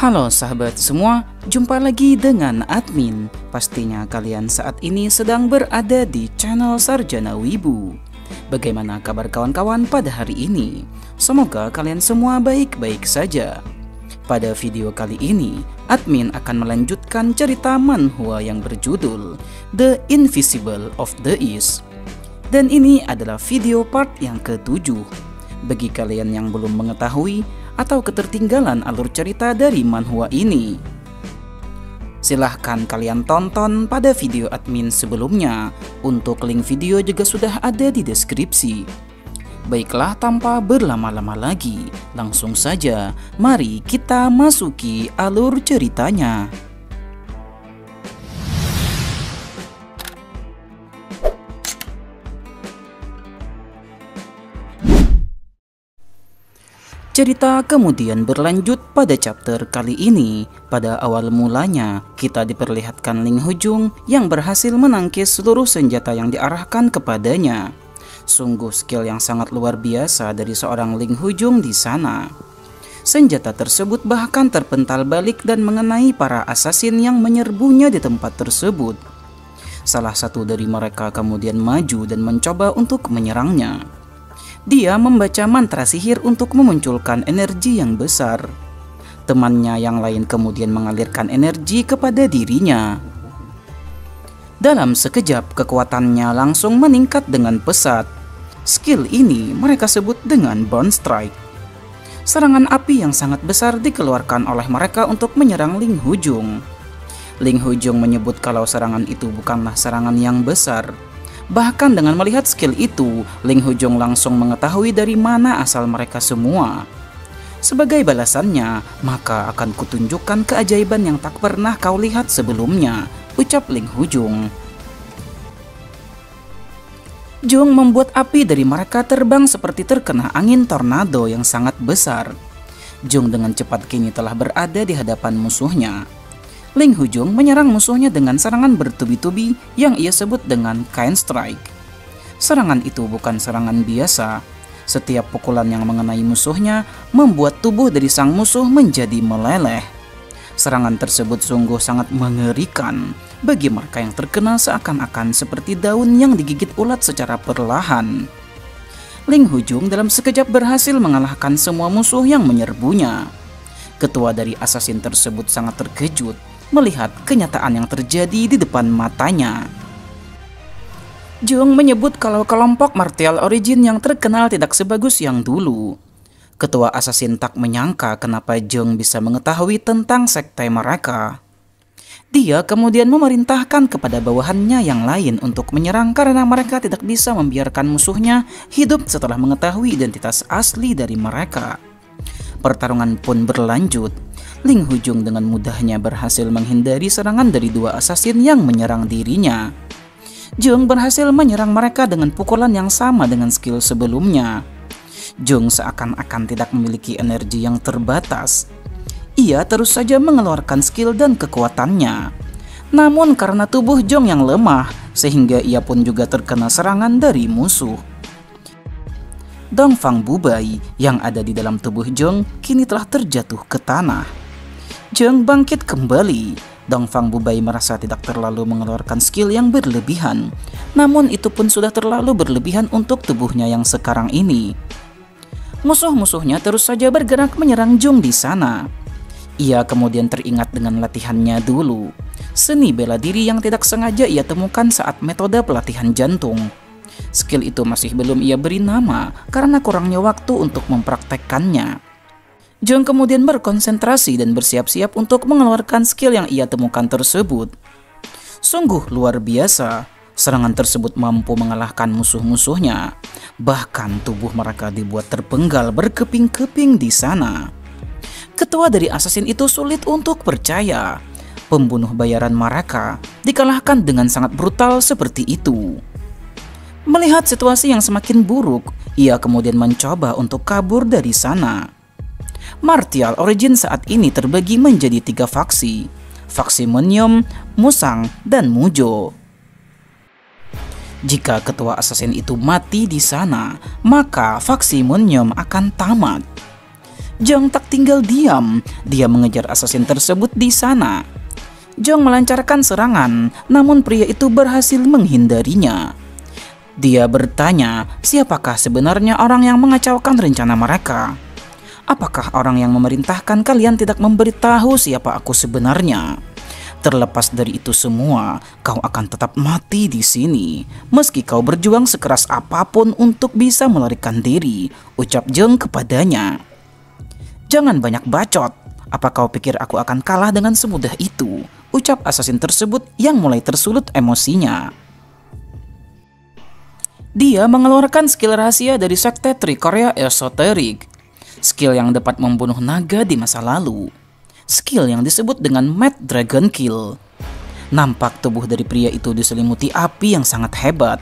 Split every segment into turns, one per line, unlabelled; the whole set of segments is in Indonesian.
Halo sahabat semua, jumpa lagi dengan admin. Pastinya kalian saat ini sedang berada di channel Sarjana Wibu. Bagaimana kabar kawan-kawan pada hari ini? Semoga kalian semua baik-baik saja. Pada video kali ini, admin akan melanjutkan cerita manhwa yang berjudul The Invisible of the East. Dan ini adalah video part yang ke-7. Bagi kalian yang belum mengetahui atau ketertinggalan alur cerita dari manhwa ini, silahkan kalian tonton pada video admin sebelumnya. Untuk link video juga sudah ada di deskripsi. Baiklah, tanpa berlama-lama lagi, langsung saja mari kita masuki alur ceritanya. Cerita kemudian berlanjut pada chapter kali ini. Pada awal mulanya, kita diperlihatkan Ling Hujung yang berhasil menangkis seluruh senjata yang diarahkan kepadanya. Sungguh skill yang sangat luar biasa dari seorang Ling Hujung di sana. Senjata tersebut bahkan terpental balik dan mengenai para asasin yang menyerbunya di tempat tersebut. Salah satu dari mereka kemudian maju dan mencoba untuk menyerangnya. Dia membaca mantra sihir untuk memunculkan energi yang besar. Temannya yang lain kemudian mengalirkan energi kepada dirinya. Dalam sekejap kekuatannya langsung meningkat dengan pesat. Skill ini mereka sebut dengan Burn Strike. Serangan api yang sangat besar dikeluarkan oleh mereka untuk menyerang Ling Hujung. Ling Hujung menyebut kalau serangan itu bukanlah serangan yang besar. Bahkan dengan melihat skill itu, Ling Hujung langsung mengetahui dari mana asal mereka semua. Sebagai balasannya, maka akan kutunjukkan keajaiban yang tak pernah kau lihat sebelumnya, ucap Ling Hujung. Jung membuat api dari mereka terbang seperti terkena angin tornado yang sangat besar. Jung dengan cepat kini telah berada di hadapan musuhnya. Ling Hujung menyerang musuhnya dengan serangan bertubi-tubi yang ia sebut dengan Kain Strike. Serangan itu bukan serangan biasa. Setiap pukulan yang mengenai musuhnya membuat tubuh dari sang musuh menjadi meleleh. Serangan tersebut sungguh sangat mengerikan. Bagi mereka yang terkena seakan-akan seperti daun yang digigit ulat secara perlahan. Ling Hujung dalam sekejap berhasil mengalahkan semua musuh yang menyerbunya. Ketua dari asasin tersebut sangat terkejut melihat kenyataan yang terjadi di depan matanya. Jung menyebut kalau kelompok martial origin yang terkenal tidak sebagus yang dulu. Ketua asasin tak menyangka kenapa Jung bisa mengetahui tentang sekte mereka. Dia kemudian memerintahkan kepada bawahannya yang lain untuk menyerang karena mereka tidak bisa membiarkan musuhnya hidup setelah mengetahui identitas asli dari mereka. Pertarungan pun berlanjut. Ling Hujung dengan mudahnya berhasil menghindari serangan dari dua asasin yang menyerang dirinya. Jung berhasil menyerang mereka dengan pukulan yang sama dengan skill sebelumnya. Jung seakan-akan tidak memiliki energi yang terbatas. Ia terus saja mengeluarkan skill dan kekuatannya. Namun karena tubuh Jung yang lemah, sehingga ia pun juga terkena serangan dari musuh. Dongfang Bubai yang ada di dalam tubuh Jung kini telah terjatuh ke tanah. Jung bangkit kembali. Dongfang Bubai merasa tidak terlalu mengeluarkan skill yang berlebihan. Namun itu pun sudah terlalu berlebihan untuk tubuhnya yang sekarang ini. Musuh-musuhnya terus saja bergerak menyerang Jung di sana. Ia kemudian teringat dengan latihannya dulu. Seni bela diri yang tidak sengaja ia temukan saat metode pelatihan jantung. Skill itu masih belum ia beri nama karena kurangnya waktu untuk mempraktekkannya. Jung kemudian berkonsentrasi dan bersiap-siap untuk mengeluarkan skill yang ia temukan tersebut. Sungguh luar biasa, serangan tersebut mampu mengalahkan musuh-musuhnya. Bahkan tubuh mereka dibuat terpenggal berkeping-keping di sana. Ketua dari asasin itu sulit untuk percaya. Pembunuh bayaran mereka dikalahkan dengan sangat brutal seperti itu. Melihat situasi yang semakin buruk, ia kemudian mencoba untuk kabur dari sana. Martial Origin saat ini terbagi menjadi 3 faksi. Faksi Munyom, Musang, dan Mujo. Jika ketua asasin itu mati di sana, maka faksi Munyom akan tamat. Jong tak tinggal diam, dia mengejar assassin tersebut di sana. Jong melancarkan serangan, namun pria itu berhasil menghindarinya. Dia bertanya, siapakah sebenarnya orang yang mengacaukan rencana mereka? Apakah orang yang memerintahkan kalian tidak memberitahu siapa aku sebenarnya? Terlepas dari itu semua, kau akan tetap mati di sini, meski kau berjuang sekeras apapun untuk bisa melarikan diri, ucap Jong kepadanya. Jangan banyak bacot, apa kau pikir aku akan kalah dengan semudah itu? Ucap assassin tersebut yang mulai tersulut emosinya. Dia mengeluarkan skill rahasia dari sekte Trikorea Esoteric, skill yang dapat membunuh naga di masa lalu. Skill yang disebut dengan Mad Dragon Kill. Nampak tubuh dari pria itu diselimuti api yang sangat hebat.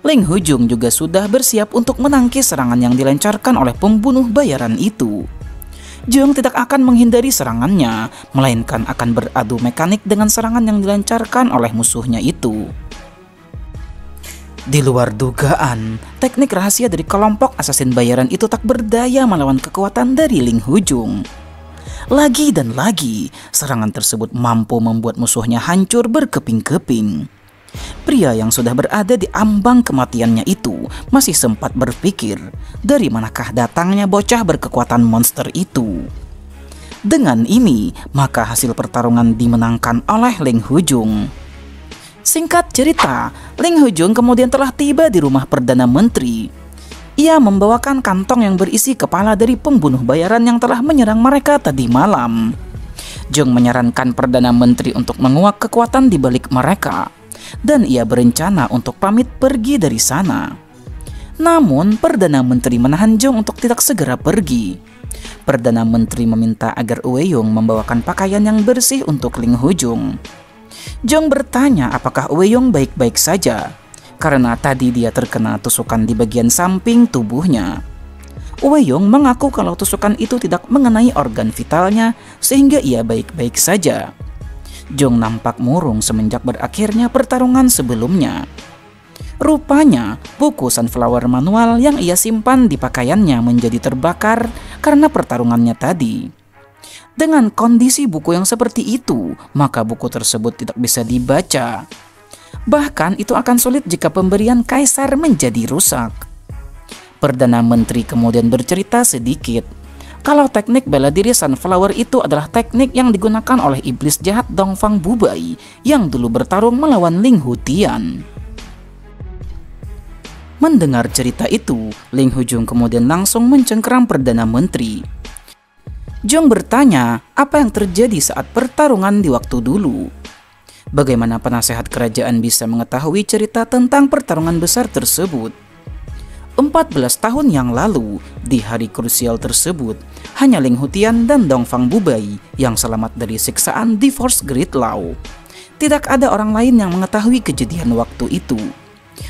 Ling Hujung juga sudah bersiap untuk menangkis serangan yang dilancarkan oleh pembunuh bayaran itu. Jong tidak akan menghindari serangannya, melainkan akan beradu mekanik dengan serangan yang dilancarkan oleh musuhnya itu. Di luar dugaan, teknik rahasia dari kelompok assassin bayaran itu tak berdaya melawan kekuatan dari Ling Hujung. Lagi dan lagi, serangan tersebut mampu membuat musuhnya hancur berkeping-keping. Pria yang sudah berada di ambang kematiannya itu masih sempat berpikir, dari manakah datangnya bocah berkekuatan monster itu. Dengan ini, maka hasil pertarungan dimenangkan oleh Ling Hujung. Singkat cerita, Ling Hujung kemudian telah tiba di rumah Perdana Menteri. Ia membawakan kantong yang berisi kepala dari pembunuh bayaran yang telah menyerang mereka tadi malam. Jong menyarankan Perdana Menteri untuk menguak kekuatan di balik mereka, dan ia berencana untuk pamit pergi dari sana. Namun, Perdana Menteri menahan Jong untuk tidak segera pergi. Perdana Menteri meminta agar Ueyong membawakan pakaian yang bersih untuk Ling Hujung. Jong bertanya apakah Ueyong baik-baik saja, karena tadi dia terkena tusukan di bagian samping tubuhnya. Ueyong mengaku kalau tusukan itu tidak mengenai organ vitalnya, sehingga ia baik-baik saja. Jong nampak murung semenjak berakhirnya pertarungan sebelumnya. Rupanya, buku Sunflower manual yang ia simpan di pakaiannya menjadi terbakar karena pertarungannya tadi. Dengan kondisi buku yang seperti itu, maka buku tersebut tidak bisa dibaca. Bahkan itu akan sulit jika pemberian kaisar menjadi rusak. Perdana Menteri kemudian bercerita sedikit kalau teknik bela diri Sunflower itu adalah teknik yang digunakan oleh iblis jahat Dongfang Bubai yang dulu bertarung melawan Ling Hutian. Mendengar cerita itu, Ling Hujung kemudian langsung mencengkeram Perdana Menteri. Jong bertanya apa yang terjadi saat pertarungan di waktu dulu. Bagaimana penasehat kerajaan bisa mengetahui cerita tentang pertarungan besar tersebut? 14 tahun yang lalu, di hari krusial tersebut, hanya Ling Hutian dan Dongfang Bubai yang selamat dari siksaan di Force Great Law. Tidak ada orang lain yang mengetahui kejadian waktu itu.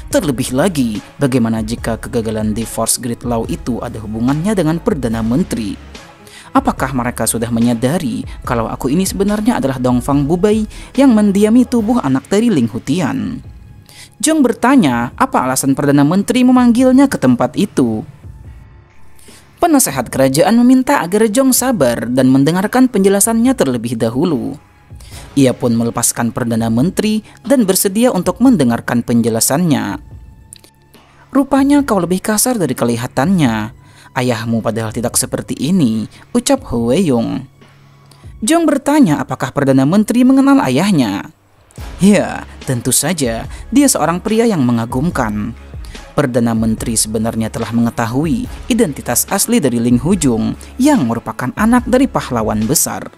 Terlebih lagi, bagaimana jika kegagalan di Force Great Law itu ada hubungannya dengan Perdana Menteri? Apakah mereka sudah menyadari kalau aku ini sebenarnya adalah Dongfang Bubai yang mendiami tubuh anak dari Ling Hutian? Jong bertanya apa alasan Perdana Menteri memanggilnya ke tempat itu. Penasehat kerajaan meminta agar Jong sabar dan mendengarkan penjelasannya terlebih dahulu. Ia pun melepaskan Perdana Menteri dan bersedia untuk mendengarkan penjelasannya. Rupanya kau lebih kasar dari kelihatannya. Ayahmu padahal tidak seperti ini, ucap Hueyong. Jong bertanya apakah Perdana Menteri mengenal ayahnya. Ya, tentu saja, dia seorang pria yang mengagumkan. Perdana Menteri sebenarnya telah mengetahui identitas asli dari Ling Hujung yang merupakan anak dari pahlawan besar.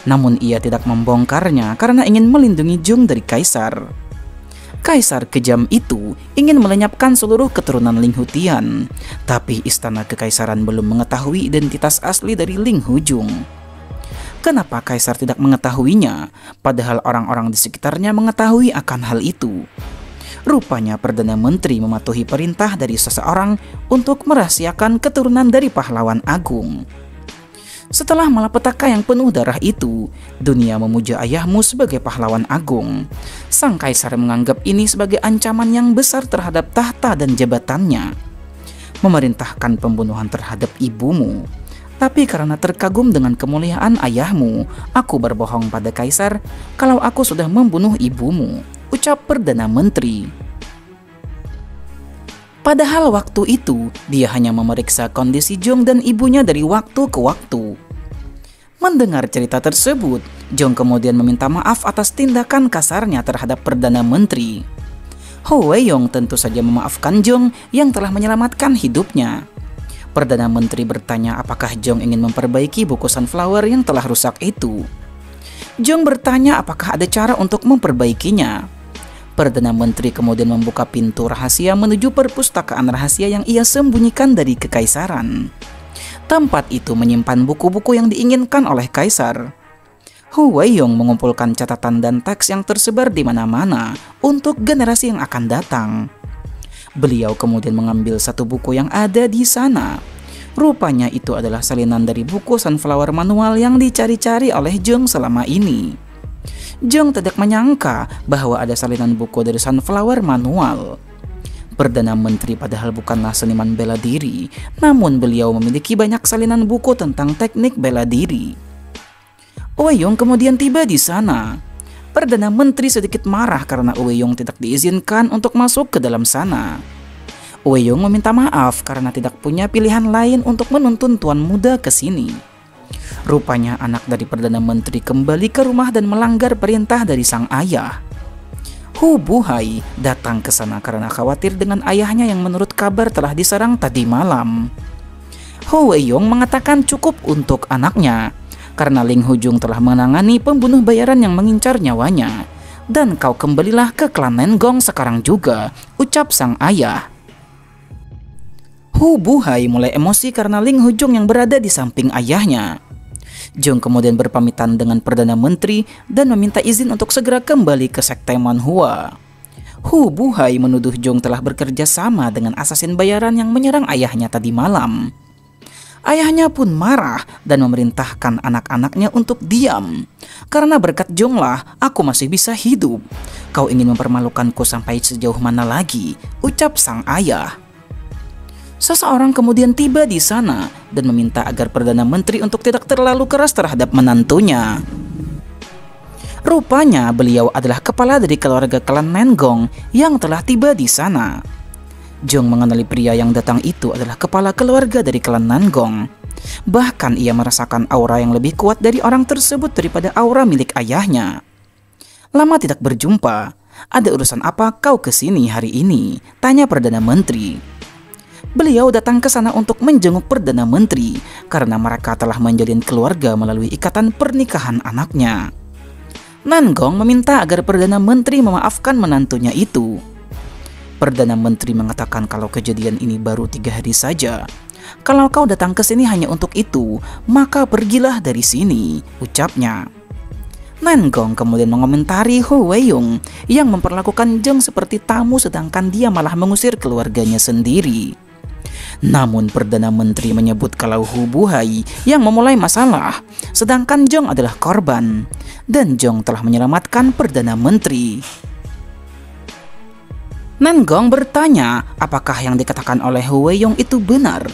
Namun ia tidak membongkarnya karena ingin melindungi Jong dari kaisar. Kaisar kejam itu ingin melenyapkan seluruh keturunan Ling Hutian, tapi istana kekaisaran belum mengetahui identitas asli dari Ling Hujung. Kenapa kaisar tidak mengetahuinya, padahal orang-orang di sekitarnya mengetahui akan hal itu? Rupanya Perdana Menteri mematuhi perintah dari seseorang untuk merahasiakan keturunan dari pahlawan agung. Setelah malapetaka yang penuh darah itu, dunia memuja ayahmu sebagai pahlawan agung. Sang kaisar menganggap ini sebagai ancaman yang besar terhadap tahta dan jabatannya. Memerintahkan pembunuhan terhadap ibumu. Tapi karena terkagum dengan kemuliaan ayahmu, aku berbohong pada kaisar kalau aku sudah membunuh ibumu, ucap Perdana Menteri. Padahal waktu itu, dia hanya memeriksa kondisi Jong dan ibunya dari waktu ke waktu. Mendengar cerita tersebut, Jong kemudian meminta maaf atas tindakan kasarnya terhadap Perdana Menteri. Ho Wei-yong tentu saja memaafkan Jong yang telah menyelamatkan hidupnya. Perdana Menteri bertanya apakah Jong ingin memperbaiki buku Sunflower yang telah rusak itu. Jong bertanya apakah ada cara untuk memperbaikinya. Perdana Menteri kemudian membuka pintu rahasia menuju perpustakaan rahasia yang ia sembunyikan dari kekaisaran. Tempat itu menyimpan buku-buku yang diinginkan oleh kaisar. Ho Wei-yong mengumpulkan catatan dan teks yang tersebar di mana-mana untuk generasi yang akan datang. Beliau kemudian mengambil satu buku yang ada di sana. Rupanya itu adalah salinan dari buku Sunflower manual yang dicari-cari oleh Jong selama ini. Jong tidak menyangka bahwa ada salinan buku dari Sunflower manual. Perdana Menteri padahal bukanlah seniman bela diri, namun beliau memiliki banyak salinan buku tentang teknik bela diri. Wei-yong kemudian tiba di sana. Perdana Menteri sedikit marah karena Wei-yong tidak diizinkan untuk masuk ke dalam sana. Wei-yong meminta maaf karena tidak punya pilihan lain untuk menuntun tuan muda ke sini. Rupanya anak dari Perdana Menteri kembali ke rumah dan melanggar perintah dari sang ayah. Hu Buhai datang ke sana karena khawatir dengan ayahnya yang menurut kabar telah diserang tadi malam. Ho Wei-yong mengatakan cukup untuk anaknya, karena Ling Hujung telah menangani pembunuh bayaran yang mengincar nyawanya. Dan kau kembalilah ke klan Nengong sekarang juga, ucap sang ayah. Hu Buhai mulai emosi karena Ling Hujung yang berada di samping ayahnya. Jong kemudian berpamitan dengan Perdana Menteri dan meminta izin untuk segera kembali ke sekte Manhua. Hu Buhai menuduh Jong telah bekerja sama dengan asasin bayaran yang menyerang ayahnya tadi malam. Ayahnya pun marah dan memerintahkan anak-anaknya untuk diam. Karena berkat Jong lah aku masih bisa hidup. Kau ingin mempermalukanku sampai sejauh mana lagi, ucap sang ayah. Seseorang kemudian tiba di sana dan meminta agar Perdana Menteri untuk tidak terlalu keras terhadap menantunya. Rupanya beliau adalah kepala dari keluarga klan Nengong yang telah tiba di sana. Jong mengenali pria yang datang itu adalah kepala keluarga dari klan Nengong. Bahkan ia merasakan aura yang lebih kuat dari orang tersebut daripada aura milik ayahnya. Lama tidak berjumpa. Ada urusan apa kau kesini hari ini? Tanya Perdana Menteri. Beliau datang ke sana untuk menjenguk Perdana Menteri karena mereka telah menjalin keluarga melalui ikatan pernikahan anaknya. Nengong meminta agar Perdana Menteri memaafkan menantunya itu. Perdana Menteri mengatakan kalau kejadian ini baru 3 hari saja. Kalau kau datang ke sini hanya untuk itu, maka pergilah dari sini, ucapnya. Nengong kemudian mengomentari Ho Wei-yong yang memperlakukan Jong seperti tamu sedangkan dia malah mengusir keluarganya sendiri. Namun Perdana Menteri menyebut kalau Hu Buhai yang memulai masalah, sedangkan Jong adalah korban, dan Jong telah menyelamatkan Perdana Menteri. Nengong bertanya apakah yang dikatakan oleh Ho Wei-yong itu benar.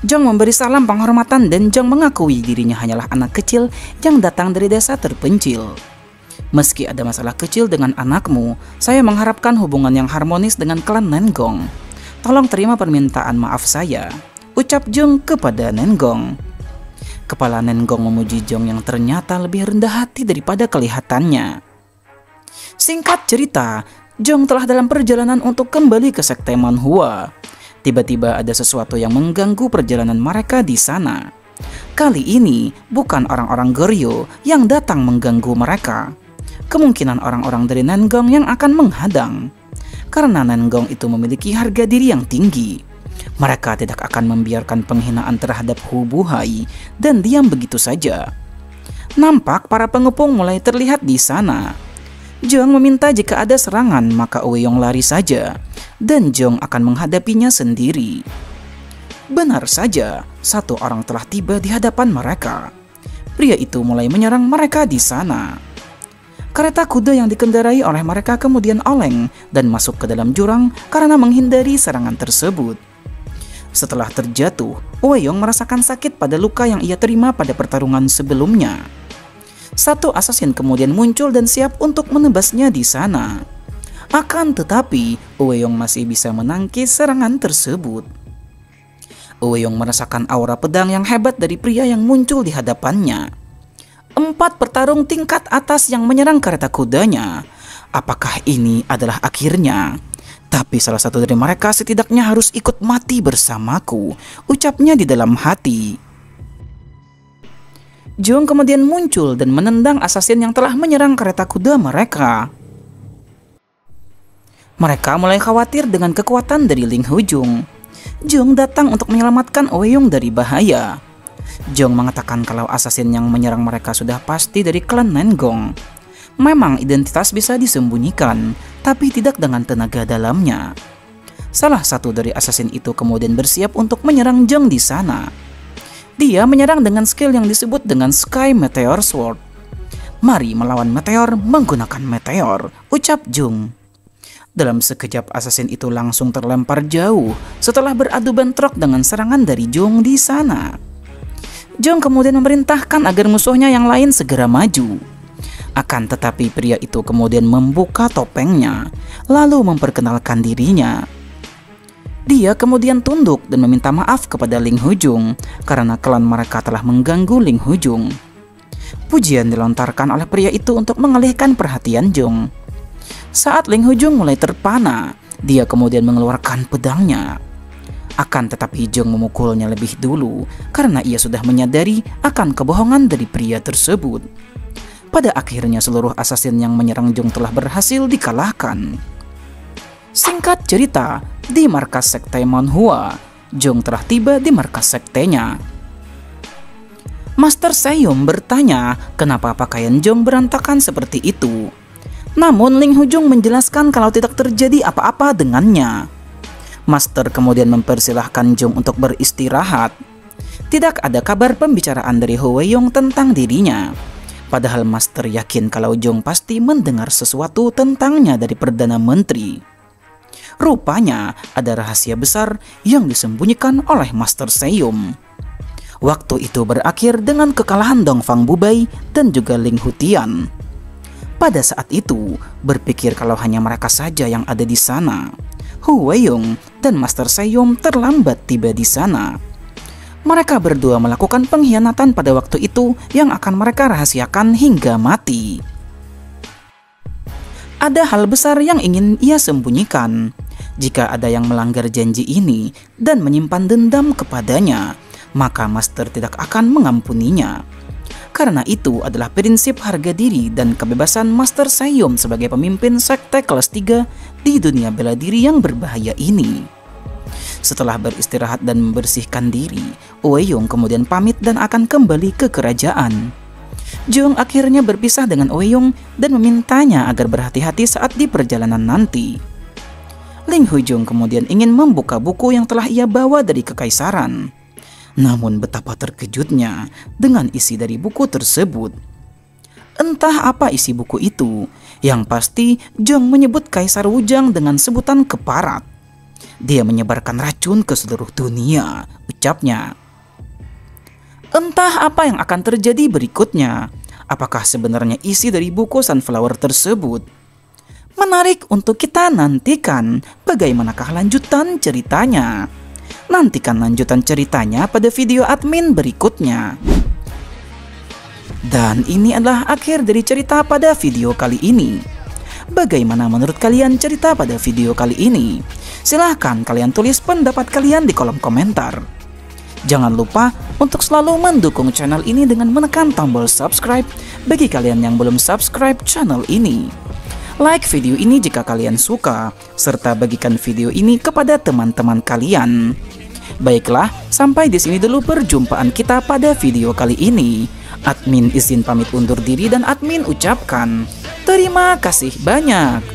Jong memberi salam penghormatan dan Jong mengakui dirinya hanyalah anak kecil yang datang dari desa terpencil. Meski ada masalah kecil dengan anakmu, saya mengharapkan hubungan yang harmonis dengan klan Nengong. Tolong terima permintaan maaf saya, ucap Jong kepada Nengong. Kepala Nengong memuji Jong yang ternyata lebih rendah hati daripada kelihatannya. Singkat cerita, Jong telah dalam perjalanan untuk kembali ke sekte Manhua. Tiba-tiba ada sesuatu yang mengganggu perjalanan mereka di sana. Kali ini bukan orang-orang Goryeo yang datang mengganggu mereka. Kemungkinan orang-orang dari Nengong yang akan menghadang. Karena Nengong itu memiliki harga diri yang tinggi. Mereka tidak akan membiarkan penghinaan terhadap Hu Buhai dan diam begitu saja. Nampak para pengepung mulai terlihat di sana. Jong meminta jika ada serangan maka Wei-yong lari saja, dan Jong akan menghadapinya sendiri. Benar saja, satu orang telah tiba di hadapan mereka. Pria itu mulai menyerang mereka di sana. Kereta kuda yang dikendarai oleh mereka kemudian oleng dan masuk ke dalam jurang karena menghindari serangan tersebut. Setelah terjatuh, Weyong merasakan sakit pada luka yang ia terima pada pertarungan sebelumnya. Satu asasin kemudian muncul dan siap untuk menebasnya di sana. Akan tetapi, Weyong masih bisa menangkis serangan tersebut. Weyong merasakan aura pedang yang hebat dari pria yang muncul di hadapannya. 4 petarung tingkat atas yang menyerang kereta kudanya. Apakah ini adalah akhirnya? Tapi salah satu dari mereka setidaknya harus ikut mati bersamaku, ucapnya di dalam hati. Jung kemudian muncul dan menendang asasin yang telah menyerang kereta kuda mereka. Mereka mulai khawatir dengan kekuatan dari Ling Hujung. Jung datang untuk menyelamatkan Weyong dari bahaya. Jung mengatakan kalau asasin yang menyerang mereka sudah pasti dari klan Nengong. Memang identitas bisa disembunyikan, tapi tidak dengan tenaga dalamnya. Salah satu dari asasin itu kemudian bersiap untuk menyerang Jung di sana. Dia menyerang dengan skill yang disebut dengan Sky Meteor Sword. Mari melawan meteor menggunakan meteor, ucap Jung. Dalam sekejap asasin itu langsung terlempar jauh setelah beradu bentrok dengan serangan dari Jung di sana. Jung kemudian memerintahkan agar musuhnya yang lain segera maju. Akan tetapi pria itu kemudian membuka topengnya, lalu memperkenalkan dirinya. Dia kemudian tunduk dan meminta maaf kepada Ling Hujung karena klan mereka telah mengganggu Ling Hujung. Pujian dilontarkan oleh pria itu untuk mengalihkan perhatian Jung. Saat Ling Hujung mulai terpana, dia kemudian mengeluarkan pedangnya. Akan tetapi Jung memukulnya lebih dulu karena ia sudah menyadari akan kebohongan dari pria tersebut. Pada akhirnya seluruh asasin yang menyerang Jung telah berhasil dikalahkan. Singkat cerita, di markas sekte Manhua, Jung telah tiba di markas sektenya. Master Seiyum bertanya kenapa pakaian Jung berantakan seperti itu. Namun Ling Hujung menjelaskan kalau tidak terjadi apa-apa dengannya. Master kemudian mempersilahkan Jung untuk beristirahat. Tidak ada kabar pembicaraan dari Ho Weyong tentang dirinya. Padahal Master yakin kalau Jung pasti mendengar sesuatu tentangnya dari Perdana Menteri. Rupanya ada rahasia besar yang disembunyikan oleh Master Seiyum. Waktu itu berakhir dengan kekalahan Dongfang Bubei dan juga Ling Hutian. Pada saat itu, berpikir kalau hanya mereka saja yang ada di sana. Ho Weyong dan Master Seiyum terlambat tiba di sana. Mereka berdua melakukan pengkhianatan pada waktu itu yang akan mereka rahasiakan hingga mati. Ada hal besar yang ingin ia sembunyikan. Jika ada yang melanggar janji ini dan menyimpan dendam kepadanya, maka Master tidak akan mengampuninya. Karena itu adalah prinsip harga diri dan kebebasan Master Seiyum sebagai pemimpin sekte kelas 3 di dunia bela diri yang berbahaya ini. Setelah beristirahat dan membersihkan diri, Weyong kemudian pamit dan akan kembali ke kerajaan. Jung akhirnya berpisah dengan Weyong dan memintanya agar berhati-hati saat di perjalanan nanti. Ling Hujung kemudian ingin membuka buku yang telah ia bawa dari kekaisaran. Namun betapa terkejutnya dengan isi dari buku tersebut. Entah apa isi buku itu, yang pasti Jung menyebut Kaisar Wujang dengan sebutan keparat. Dia menyebarkan racun ke seluruh dunia, ucapnya. Entah apa yang akan terjadi berikutnya. Apakah sebenarnya isi dari buku Sunflower tersebut? Menarik untuk kita nantikan bagaimanakah lanjutan ceritanya. Nantikan lanjutan ceritanya pada video admin berikutnya. Dan ini adalah akhir dari cerita pada video kali ini. Bagaimana menurut kalian cerita pada video kali ini? Silahkan kalian tulis pendapat kalian di kolom komentar. Jangan lupa untuk selalu mendukung channel ini dengan menekan tombol subscribe bagi kalian yang belum subscribe channel ini. Like video ini jika kalian suka, serta bagikan video ini kepada teman-teman kalian. Baiklah, sampai di sini dulu perjumpaan kita pada video kali ini. Admin izin pamit undur diri dan admin ucapkan terima kasih banyak.